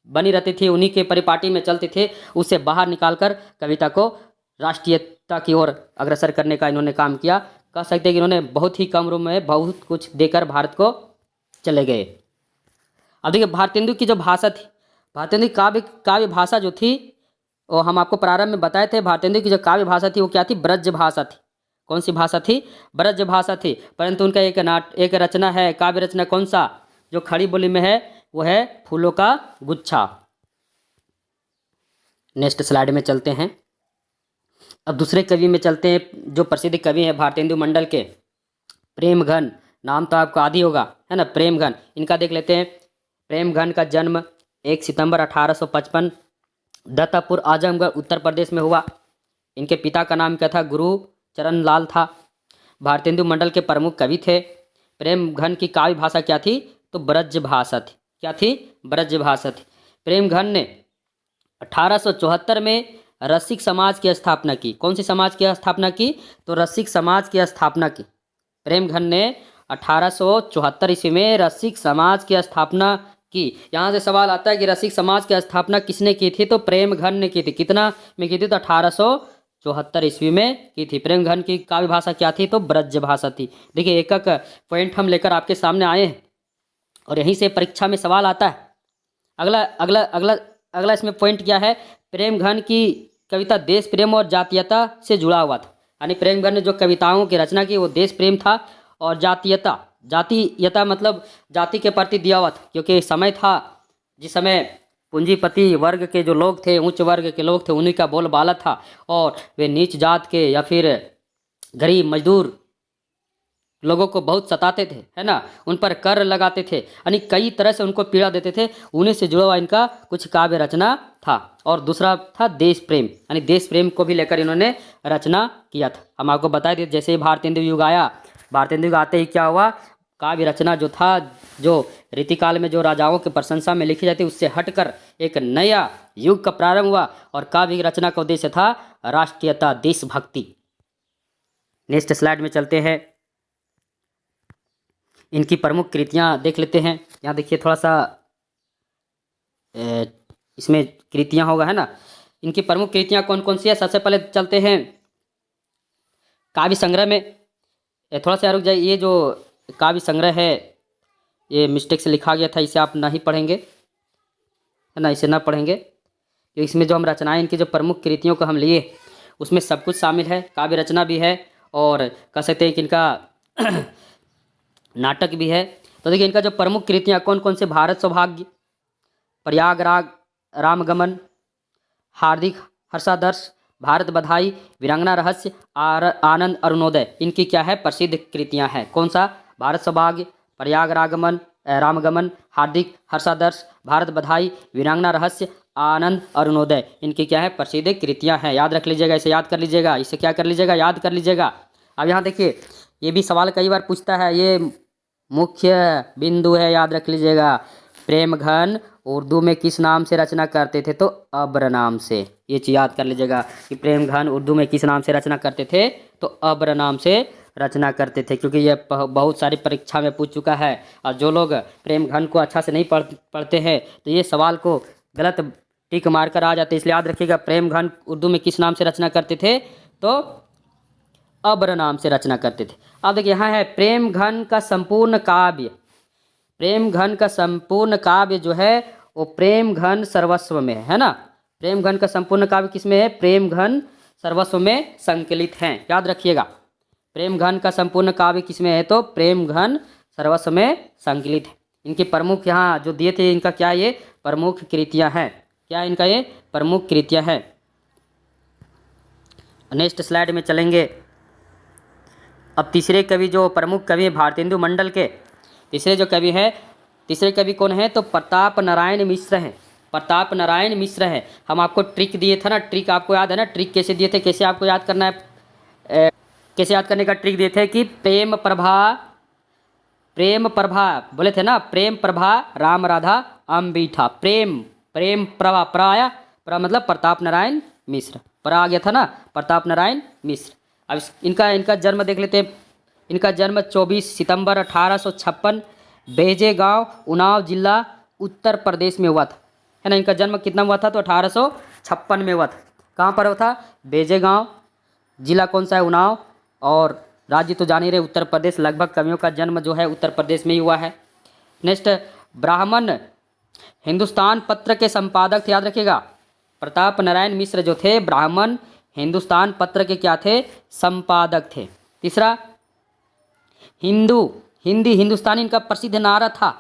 बनी रहती थी, उन्हीं के परिपाटी में चलते थे, उससे बाहर निकालकर कविता को राष्ट्रीयता की ओर अग्रसर करने का इन्होंने काम किया। कह सकते हैं कि इन्होंने बहुत ही कम उम्र में बहुत कुछ देकर भारत को चले गए। अब देखिए, भारतेंदु की जो भाषा थी, भारतेंदु की काव्य भाषा जो थी, वो हम आपको प्रारंभ में बताए थे। भारतेंदु की जो काव्य भाषा थी वो क्या थी? ब्रज भाषा थी। कौन सी भाषा थी? ब्रज भाषा थी। परंतु उनका एक रचना है, काव्य रचना, कौन सा, जो खड़ी बोली में है, वो है फूलों का गुच्छा। नेक्स्ट स्लाइड में चलते हैं। अब दूसरे कवि में चलते हैं, जो प्रसिद्ध कवि हैं भारतेंदु मंडल के, प्रेमघन। नाम तो आपको आदि होगा, है ना, प्रेमघन। इनका देख लेते हैं। प्रेमघन का जन्म 1 सितंबर 1855 दत्तापुर आजमगढ़ उत्तर प्रदेश में हुआ। इनके पिता का नाम क्या था? गुरु चरण लाल था। भारतेंदु मंडल के प्रमुख कवि थे। प्रेमघन की काव्य भाषा क्या थी? तो ब्रज भाषा थी। क्या थी? ब्रज भाषा थी। प्रेमघन ने 1874 में रसिक समाज की स्थापना की। कौन सी समाज की स्थापना की? तो रसिक समाज की स्थापना की। प्रेमघन ने 1874 ईस्वी में रसिक समाज की स्थापना की। यहाँ से सवाल आता है कि रसिक समाज की स्थापना किसने की थी? तो प्रेमघन ने की थी। कितना में की थी? तो 1874 ईस्वी में की थी। प्रेमघन की काव्य भाषा क्या थी? तो ब्रज भाषा थी। देखिए, एक एक पॉइंट हम लेकर आपके सामने आए हैं और यहीं से परीक्षा में सवाल आता है। अगला इसमें पॉइंट क्या है? प्रेमघन की कविता देश प्रेम और जातीयता से जुड़ा हुआ था। यानी प्रेमघन ने जो कविताओं की रचना की वो देश प्रेम था और जातीयता, जातीयता मतलब जाति के प्रति दिया हुआ था, क्योंकि एक समय था जिस समय पूंजीपति वर्ग के जो लोग थे, उच्च वर्ग के लोग थे, उन्हीं का बोलबाला था, और वे नीच जात के या फिर गरीब मजदूर लोगों को बहुत सताते थे, है ना। उन पर कर लगाते थे, यानी कई तरह से उनको पीड़ा देते थे। उन्हीं से जुड़ा हुआ इनका कुछ काव्य रचना था। और दूसरा था देश प्रेम, यानी देश प्रेम को भी लेकर इन्होंने रचना किया था। हम आपको बता दिए, जैसे ही भारतेंदु युग आया, भारतेंदु युग आते ही क्या हुआ, काव्य रचना जो था, जो रीतिकाल में जो राजाओं की प्रशंसा में लिखी जाती, उससे हटकर एक नया युग का प्रारंभ हुआ। और काव्य रचना का उद्देश्य था राष्ट्रीयता, देशभक्ति। नेक्स्ट स्लाइड में चलते हैं, इनकी प्रमुख कृतियाँ देख लेते हैं। यहाँ देखिए थोड़ा सा इसमें कृतियाँ होगा, है ना। इनकी प्रमुख कृतियाँ कौन कौन सी है, सबसे पहले चलते हैं काव्य संग्रह में। थोड़ा सा रुक जाइए, ये जो काव्य संग्रह है ये मिस्टेक से लिखा गया था, इसे आप नहीं पढ़ेंगे, है ना, इसे ना पढ़ेंगे। तो इसमें जो हम रचनाएं, इनकी जो प्रमुख कृतियों को हम लिए, उसमें सब कुछ शामिल है, काव्य रचना भी है और कह सकते हैं कि इनका नाटक भी है। तो देखिए इनका जो प्रमुख कृतियाँ कौन कौन से, भारत सौभाग्य, प्रयागराग रामगमन, हार्दिक हर्षादर्श, भारत बधाई, वीरांगना रहस्य, आनंद अरुणोदय, इनकी क्या है, प्रसिद्ध कृतियाँ हैं। कौन सा, भारत सौभाग्य, प्रयागरागमन रामगमन, हार्दिक हर्षादर्श, भारत बधाई, वीरांगना रहस्य, आनंद अरुणोदय, इनकी क्या है, प्रसिद्ध कृतियाँ हैं। याद रख लीजिएगा, इसे याद कर लीजिएगा, इसे क्या कर लीजिएगा, याद कर लीजिएगा। अब यहाँ देखिए, ये भी सवाल कई बार पूछता है, ये मुख्य बिंदु है, याद रख लीजिएगा। प्रेम घन उर्दू में किस नाम से रचना करते थे, तो अब्र नाम से। ये चीज़ याद कर लीजिएगा कि प्रेम घन उर्दू में किस नाम से रचना करते थे, तो अब्र नाम से रचना करते थे, क्योंकि ये बहुत सारी परीक्षा में पूछ चुका है। और जो लोग प्रेम घन को अच्छा से नहीं पढ़ते हैं, तो ये सवाल को गलत टिक मार कर आ जाते हैं। इसलिए याद रखिएगा, प्रेम घन उर्दू में किस नाम से रचना करते थे, तो अब्र नाम से रचना करते थे। अब देखिए यहाँ है प्रेम घन का संपूर्ण काव्य, प्रेम घन का संपूर्ण काव्य जो है वो प्रेम घन सर्वस्व में है ना। प्रेम घन का संपूर्ण काव्य किसमें है, प्रेम घन सर्वस्व में संकलित हैं, याद रखिएगा। प्रेम घन का संपूर्ण काव्य किसमें है, तो प्रेम घन सर्वस्व में संकलित है। इनके प्रमुख यहाँ जो दिए थे, इनका क्या, ये प्रमुख कृतियाँ हैं, क्या इनका ये प्रमुख कृतियाँ हैं। नेक्स्ट स्लाइड में चलेंगे। अब तीसरे कवि जो प्रमुख कवि है भारतेंदु मंडल के, तीसरे जो कवि हैं, तीसरे कवि कौन है, तो प्रताप नारायण मिश्र हैं। प्रताप नारायण मिश्र हैं। हम आपको ट्रिक दिए थे ना, ट्रिक आपको याद है ना, ट्रिक कैसे दिए थे, कैसे आपको याद करना है, कैसे याद करने का ट्रिक दिए थे कि प्रेम प्रभा बोले थे ना, प्रेम प्रभा राम राधा अम्बिठा, प्रेम प्रभा, प्रा आया, प्रा मतलब प्रताप नारायण मिश्र, प्रा आ गया था ना, प्रताप नारायण मिश्र। अब इनका जन्म देख लेते हैं। इनका जन्म 24 सितंबर 1856 बेजे गांव, उन्नाव जिला, उत्तर प्रदेश में हुआ था, है ना। इनका जन्म कितना हुआ था, तो 1856 में हुआ था। कहाँ पर हुआ था, बेजे गांव, जिला कौन सा है, उन्नाव, और राज्य तो जान ही रहे उत्तर प्रदेश। लगभग कवियों का जन्म जो है उत्तर प्रदेश में ही हुआ है। नेक्स्ट, ब्राह्मण हिंदुस्तान पत्र के संपादक थे, याद रखिएगा। प्रताप नारायण मिश्र जो थे, ब्राह्मण हिंदुस्तान पत्र के क्या थे, संपादक थे। तीसरा, हिंदी हिंदुस्तानी इनका प्रसिद्ध नारा था।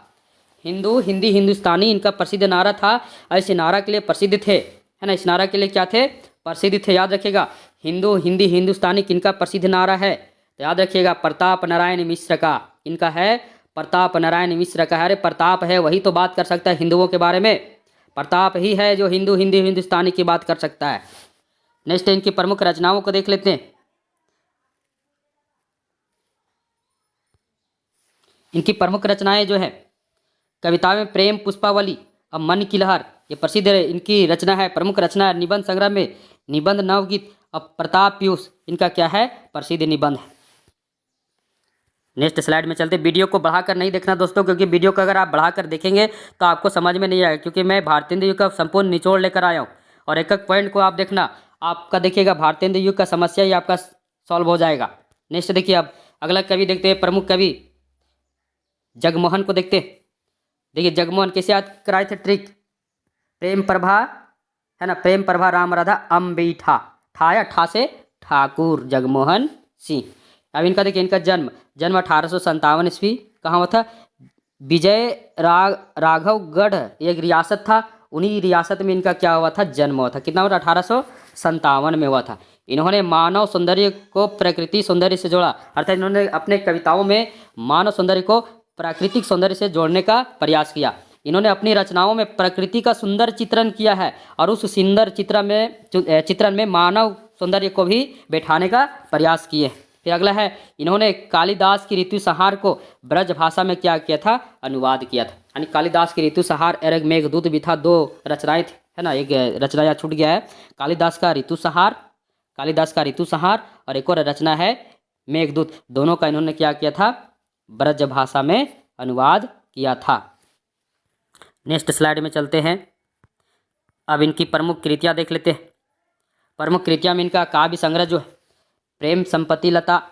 हिंदी हिंदुस्तानी इनका प्रसिद्ध नारा था। ऐसे नारा के लिए प्रसिद्ध थे, है ना। इस नारा के लिए क्या थे, प्रसिद्ध थे, याद रखिएगा। हिंदी हिंदुस्तानी किनका प्रसिद्ध नारा है, तो याद रखिएगा प्रताप नारायण मिश्र का। इनका है, प्रताप नारायण मिश्र का है। अरे प्रताप है वही तो बात कर सकता है हिंदुओं के बारे में, प्रताप ही है जो हिंदी हिंदुस्तानी की बात कर सकता है। नेक्स्ट, इनकी प्रमुख रचनाओं को देख लेते हैं। इनकी प्रमुख रचनाएं जो है, कविता में प्रेम पुष्पावली, अब मन की लहर, ये प्रसिद्ध है, इनकी रचना है, प्रमुख रचना है। निबंध संग्रह में निबंध नवगीत, अब प्रताप पीयूष, इनका क्या है, प्रसिद्ध निबंध है। नेक्स्ट स्लाइड में चलते। वीडियो को बढ़ाकर नहीं देखना दोस्तों, क्योंकि वीडियो को अगर आप बढ़ाकर देखेंगे तो आपको समझ में नहीं आएगा, क्योंकि मैं भारतेंदु युग का संपूर्ण निचोड़ लेकर आया हूँ। और एक एक पॉइंट को आप देखना, आपका देखिएगा भारतेंदु युग का समस्या ही आपका सॉल्व हो जाएगा। नेक्स्ट देखिए, अब अगला कवि देखते हैं, प्रमुख कवि जगमोहन को देखते। देखिए जगमोहन कैसे याद कराए थे, ट्रिक, प्रेम प्रभा, है ना, प्रेम प्रभा राम राधा अम्बिठा, ठा या ठा से ठाकुर जगमोहन सिंह। अब इनका देखिए, इनका जन्म 1857 ईस्वी कहाँ हुआ था? विजय राघवगढ़ एक रियासत था, उन्हीं रियासत में इनका क्या हुआ था? जन्म हुआ था। कितना हुआ? 1857 में हुआ था। इन्होंने मानव सौंदर्य को प्रकृति सौंदर्य से जोड़ा, अर्थात इन्होंने अपने कविताओं में मानव सौंदर्य को प्राकृतिक सौंदर्य से जोड़ने का प्रयास किया। इन्होंने अपनी रचनाओं में प्रकृति का सुंदर चित्रण किया है और उस सुंदर चित्रण में मानव सौंदर्य को भी बैठाने का प्रयास किए। फिर अगला है, इन्होंने कालिदास की ऋतु संहार को ब्रज भाषा में क्या किया था? अनुवाद किया था। यानी कालिदास की ऋतु संहार और मेघदूत भी था, दो रचनाएं थी, है ना। एक रचना यहाँ छूट गया है, कालिदास का ऋतु संहार और एक और रचना है मेघदूत। दोनों का इन्होंने क्या किया था? ब्रज भाषा में अनुवाद किया था। नेक्स्ट स्लाइड में चलते हैं। अब इनकी प्रमुख कृतियाँ देख लेते हैं। प्रमुख कृतियाँ में इनका काव्य संग्रह जो है प्रेम संपत्ति लता,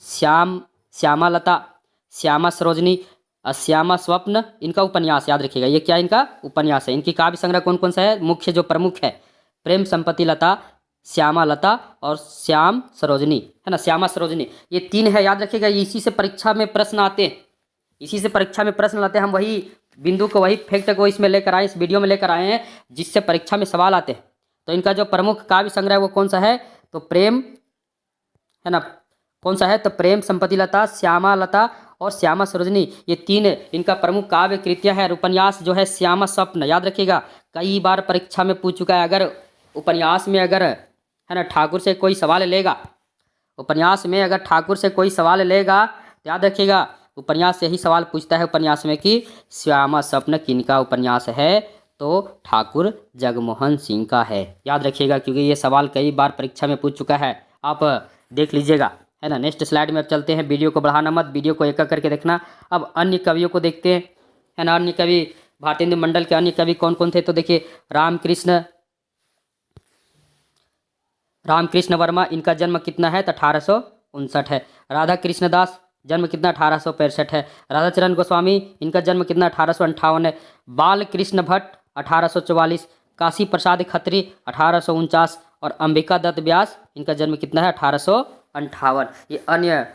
श्यामा लता, श्यामा सरोजनी, श्यामा स्वप्न, इनका उपन्यास याद रखिएगा। ये क्या इनका उपन्यास है। इनकी काव्य संग्रह कौन कौन सा है? मुख्य जो प्रमुख है प्रेम संपत्ति लता, श्यामा लता और श्याम सरोजनी, है ना। श्यामा सरोजनी ये तीन है, याद रखिएगा। इसी से परीक्षा में प्रश्न आते हैं, हम वही बिंदु को, वही फैक्ट को इसमें लेकर आए, इस वीडियो में लेकर आए हैं, जिससे परीक्षा में सवाल आते हैं। तो इनका जो प्रमुख काव्य संग्रह है वो कौन सा है? तो प्रेम, है ना, कौन सा है? तो प्रेम संपत्ति लता, श्यामा लता और श्यामा सरोजनी, ये तीन इनका प्रमुख काव्य कृतियाँ है। उपन्यास जो है श्यामा स्वप्न, याद रखिएगा, कई बार परीक्षा में पूछ चुका है। अगर उपन्यास में अगर, है ना, ठाकुर से कोई सवाल लेगा, उपन्यास में अगर ठाकुर से कोई सवाल लेगा तो याद रखिएगा, उपन्यास से ही सवाल पूछता है उपन्यास में कि श्यामा स्वप्न किनका उपन्यास है? तो ठाकुर जगमोहन सिंह का है, याद रखिएगा, क्योंकि ये सवाल कई बार परीक्षा में पूछ चुका है, आप देख लीजिएगा, है ना। नेक्स्ट स्लाइड में अब चलते हैं। वीडियो को बढ़ाना मत, वीडियो को एक एक करके देखना। अब अन्य कवियों को देखते हैं, है ना। अन्य कवि, भारतेंदु मंडल के अन्य कवि कौन कौन थे? तो देखिए, रामकृष्ण वर्मा, इनका जन्म कितना है? तो 1859 है। राधा कृष्ण दास, जन्म कितना? 1865 है। राधाचरण गोस्वामी, इनका जन्म कितना? 1858 है। बाल कृष्ण भट्ट 1844, काशी प्रसाद खत्री 1849 और अंबिका दत्त व्यास, इनका जन्म कितना है? 1858। ये अन्य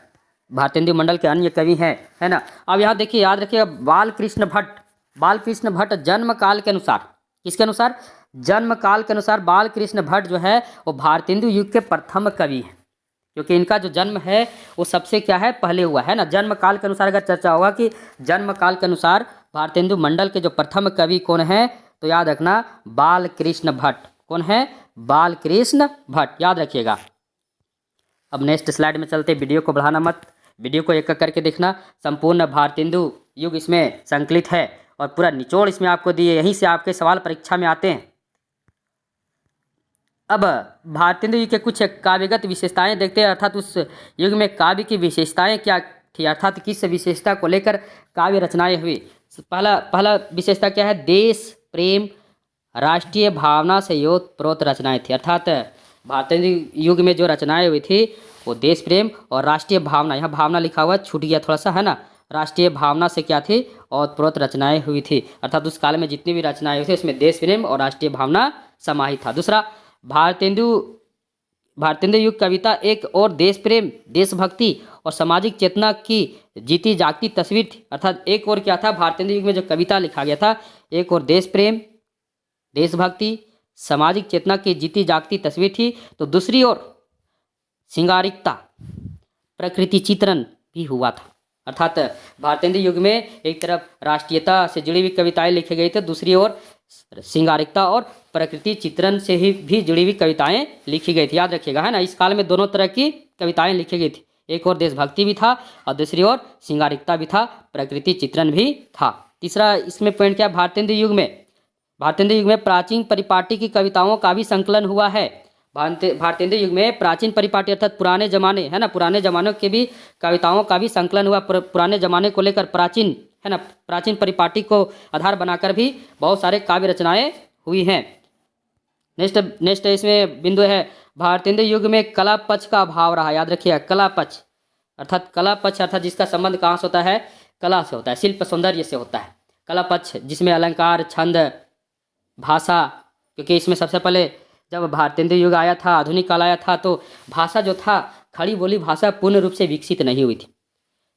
भारतेंदु मंडल के अन्य कवि हैं, है ना। अब यहाँ देखिए, याद रखिएगा, बाल कृष्ण भट्ट जन्म काल के अनुसार, किसके अनुसार? जन्म काल के अनुसार बाल कृष्ण भट्ट जो है वो भारतेंदु युग के प्रथम कवि हैं, क्योंकि इनका जो जन्म है वो सबसे क्या है? पहले हुआ है ना। जन्म काल के अनुसार अगर चर्चा होगा कि जन्म काल के अनुसार भारतेंदु मंडल के जो प्रथम कवि कौन है, तो याद रखना बाल कृष्ण भट्ट। कौन है? बाल कृष्ण भट्ट, याद रखिएगा। अब नेक्स्ट स्लाइड में चलते, वीडियो को बढ़ाना मत, वीडियो को एक एक करके देखना। संपूर्ण भारतेंदु युग इसमें संकलित है और पूरा निचोड़ इसमें आपको दिए, यहीं से आपके सवाल परीक्षा में आते हैं। अब भारतेंदु युग के कुछ काव्यगत विशेषताएं देखते हैं, अर्थात उस युग में काव्य की विशेषताएं क्या थी, अर्थात किस विशेषता को लेकर काव्य रचनाएं हुई। पहला विशेषता क्या है? देश प्रेम राष्ट्रीय भावना से ओतप्रोत रचनाएं थी। अर्थात भारतेंदु युग में जो रचनाएं हुई थी वो देश प्रेम और राष्ट्रीय भावना, यहाँ भावना लिखा हुआ छूट गया थोड़ा सा, है ना। राष्ट्रीय भावना से क्या थी? ओतप्रोत रचनाएं हुई थी। अर्थात उस काल में जितनी भी रचनाएं हुई थी उसमें देश प्रेम और राष्ट्रीय भावना समाहित था। दूसरा, भारतेंदु युग कविता एक और देश प्रेम, देशभक्ति और सामाजिक चेतना की जीती जागती तस्वीर थी। अर्थात एक और क्या था? भारतेंदु युग में जो कविता लिखा गया था, एक और देश प्रेम, देशभक्ति, सामाजिक चेतना की जीती जागती तस्वीर थी, तो दूसरी ओर श्रृंगारिकता, प्रकृति चित्रण भी हुआ था। अर्थात भारतेंदु युग में एक तरफ राष्ट्रीयता से जुड़ी हुई कविताएं लिखी गई थी, दूसरी ओर श्रृंगारिकता और प्रकृति चित्रण से ही भी जुड़ी हुई कविताएं लिखी गई थी, याद रखिएगा, है ना। इस काल में दोनों तरह की कविताएं लिखी गई थी, एक और देशभक्ति भी था और दूसरी ओर श्रृंगारिकता भी था, प्रकृति चित्रण भी था। तीसरा इसमें पॉइंट क्या? भारतेंदु युग में प्राचीन परिपाटी की कविताओं का भी संकलन हुआ है। भारतेंदु युग में प्राचीन परिपाटी अर्थात पुराने जमाने, है ना, पुराने जमानों के भी कविताओं का भी संकलन हुआ। पुराने जमाने को लेकर प्राचीन, है ना, प्राचीन परिपाटी को आधार बनाकर भी बहुत सारे काव्य रचनाएं हुई हैं। नेक्स्ट इसमें बिंदु है, भारतेंदु युग में कला पक्ष का अभाव रहा, याद रखिएगा। कला पक्ष अर्थात जिसका संबंध कहाँ से होता है? कला से होता है, शिल्प सौंदर्य से होता है। कला पक्ष जिसमें अलंकार, छंद, भाषा, क्योंकि इसमें सबसे पहले जब भारतेंदु युग आया था, आधुनिक काल आया था, तो भाषा जो था खड़ी बोली भाषा पूर्ण रूप से विकसित नहीं हुई थी।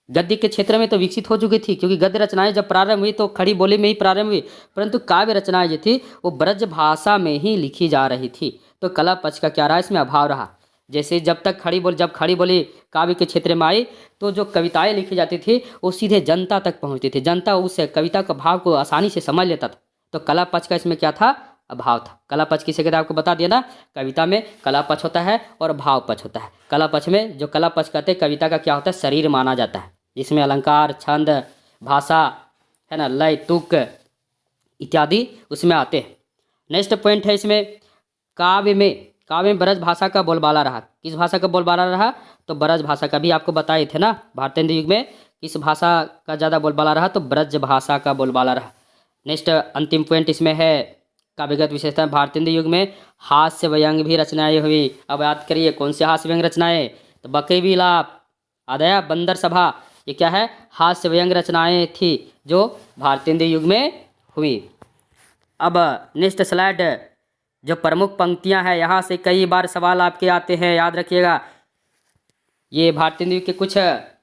गद्य के क्षेत्र में तो विकसित हो चुकी थी, क्योंकि गद्य रचनाएं जब प्रारंभ हुई तो खड़ी बोली में ही प्रारंभ हुई, परंतु काव्य रचनाएं जो थी वो ब्रज भाषा में ही लिखी जा रही थी। तो कला पक्ष का क्या रहा, इसमें अभाव रहा। जैसे जब खड़ी बोली काव्य के क्षेत्र में आई तो जो कविताएं लिखी जाती थी वो सीधे जनता तक पहुंचती थी, जनता उस कविता का भाव को आसानी से समझ लेता था। तो कला पक्ष का इसमें क्या था, अभाव था। कला पक्ष किसे कहते हैं आपको बता दिया ना, कविता में कला पक्ष होता है और भाव पक्ष होता है। कला पक्ष में जो कला पक्ष कहते हैं कविता का क्या होता है, शरीर माना जाता है, जिसमें अलंकार, छंद, भाषा है ना, लय, तुक इत्यादि उसमें आते हैं। नेक्स्ट पॉइंट है इसमें काव्य में ब्रज भाषा का बोलबाला रहा। किस भाषा का बोलबाला रहा, तो ब्रज भाषा का भी आपको बताए थे ना, भारतेंदु युग में किस भाषा का ज़्यादा बोलबाला रहा, तो ब्रज भाषा का बोलबाला रहा। नेक्स्ट अंतिम पॉइंट इसमें है काव्यगत विशेषता। भारतेंदु युग में हास्य व्यंग भी रचनाएं हुई। अब याद करिए कौन से हास्य व्यंग रचनाएं, तो बकरी विलाप, आदया, बंदर सभा, ये क्या है, हास्य व्यंग रचनाएं थी जो भारतेंदु युग में हुई। अब नेक्स्ट स्लाइड, जो प्रमुख पंक्तियां हैं, यहाँ से कई बार सवाल आपके आते हैं, याद रखिएगा। ये भारतेंदु युग के कुछ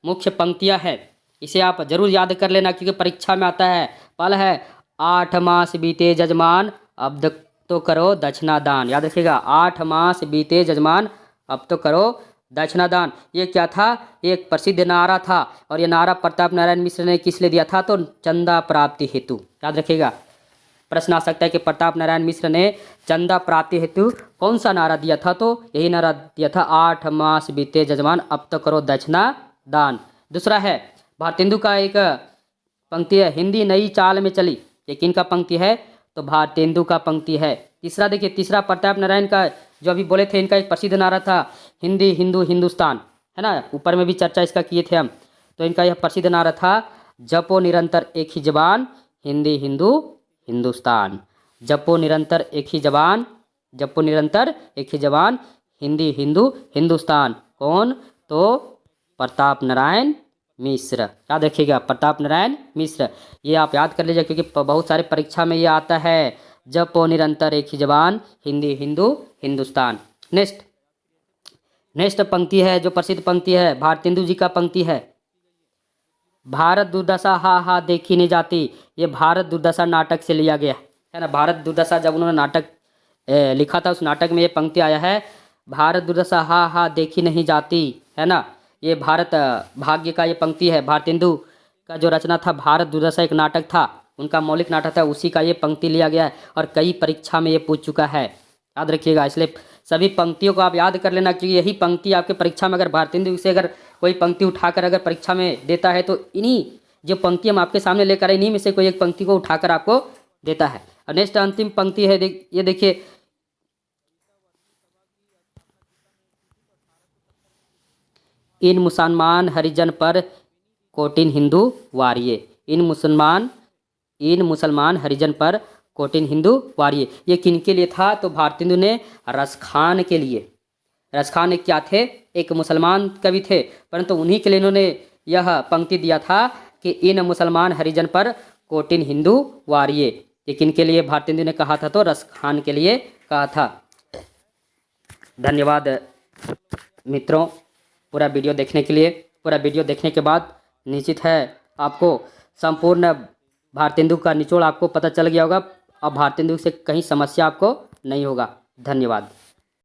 मुख्य पंक्तियां हैं, इसे आप जरूर याद कर लेना क्योंकि परीक्षा में आता है। पहला है 8 मास बीते जजमान अब तो करो दक्षिणा दान। याद रखिएगा, 8 मास बीते जजमान अब तो करो दक्षिणा दान। ये क्या था, एक प्रसिद्ध नारा था और ये नारा प्रताप नारायण मिश्र ने किस लिए दिया था, तो चंदा प्राप्ति हेतु। याद रखिएगा, प्रश्न आ सकता है कि प्रताप नारायण मिश्र ने चंदा प्राप्ति हेतु कौन सा नारा दिया था, तो यही नारा दिया था, 8 मास बीते जजमान अब तो करो दक्षिणा दान। दूसरा है भारतेंदु का एक पंक्ति है, हिंदी नई चाल में चली। ये किन का पंक्ति है, तो भारतेंदु का पंक्ति है। तीसरा देखिए, तीसरा प्रताप नारायण का जो अभी बोले थे, इनका एक प्रसिद्ध नारा था, हिंदी हिंदू हिंदुस्तान, है ना, ऊपर में भी चर्चा इसका किए थे हम। तो इनका यह प्रसिद्ध नारा था, जपो निरंतर एक ही जबान हिंदी हिंदू हिंदुस्तान। जपो निरंतर एक ही जबान, जपो निरंतर एक ही जबान हिंदी हिंदू हिंदुस्तान। कौन, तो प्रताप नारायण मिश्र। याद रखिएगा, प्रताप नारायण मिश्र, ये आप याद कर लीजिए क्योंकि बहुत सारे परीक्षा में ये आता है, जपो निरंतर एक ही जबान हिंदी हिंदू हिंदुस्तान। नेक्स्ट पंक्ति है, जो प्रसिद्ध पंक्ति है, भारतेंदु जी का पंक्ति है, भारत दुर्दशा हा हा देखी नहीं जाती। ये भारत दुर्दशा नाटक से लिया गया है ना। भारत दुर्दशा जब उन्होंने नाटक लिखा था, उस नाटक में ये पंक्ति आया है, भारत दुर्दशा हा हा देखी नहीं जाती, है ना। ये भारत भाग्य का ये पंक्ति है। भारतेंदु का जो रचना था भारत दुर्दशा, एक नाटक था, उनका मौलिक नाटक था, उसी का ये पंक्ति लिया गया है और कई परीक्षा में ये पूछ चुका है। याद रखिएगा, इसलिए सभी पंक्तियों को आप याद कर लेना क्योंकि यही पंक्ति आपके परीक्षा में, अगर भारतेंदु से अगर कोई पंक्ति उठाकर अगर परीक्षा में देता है तो इन्हीं जो पंक्ति हम आपके सामने लेकर आए, इन्हीं में से कोई एक पंक्ति को उठाकर आपको देता है। और नेक्स्ट अंतिम पंक्ति है, ये देखिए, इन मुसलमान हरिजन पर कोटिन हिंदू वारिये। इन मुसलमान हरिजन पर कोटिन हिंदू वारिये। ये किनके लिए था, तो भारतेंदु ने रसखान के लिए। रसखान एक क्या थे, एक मुसलमान कवि थे, परंतु उन्हीं के लिए इन्होंने यह पंक्ति दिया था कि इन मुसलमान हरिजन पर कोटिन हिंदू वारिये। ये किनके लिए भारतेंदु ने कहा था, तो रसखान के लिए कहा था। धन्यवाद मित्रों पूरा वीडियो देखने के लिए। पूरा वीडियो देखने के बाद निश्चित है आपको संपूर्ण भारतेंदु का निचोड़ आपको पता चल गया होगा और भारतेंदु से कहीं समस्या आपको नहीं होगा। धन्यवाद।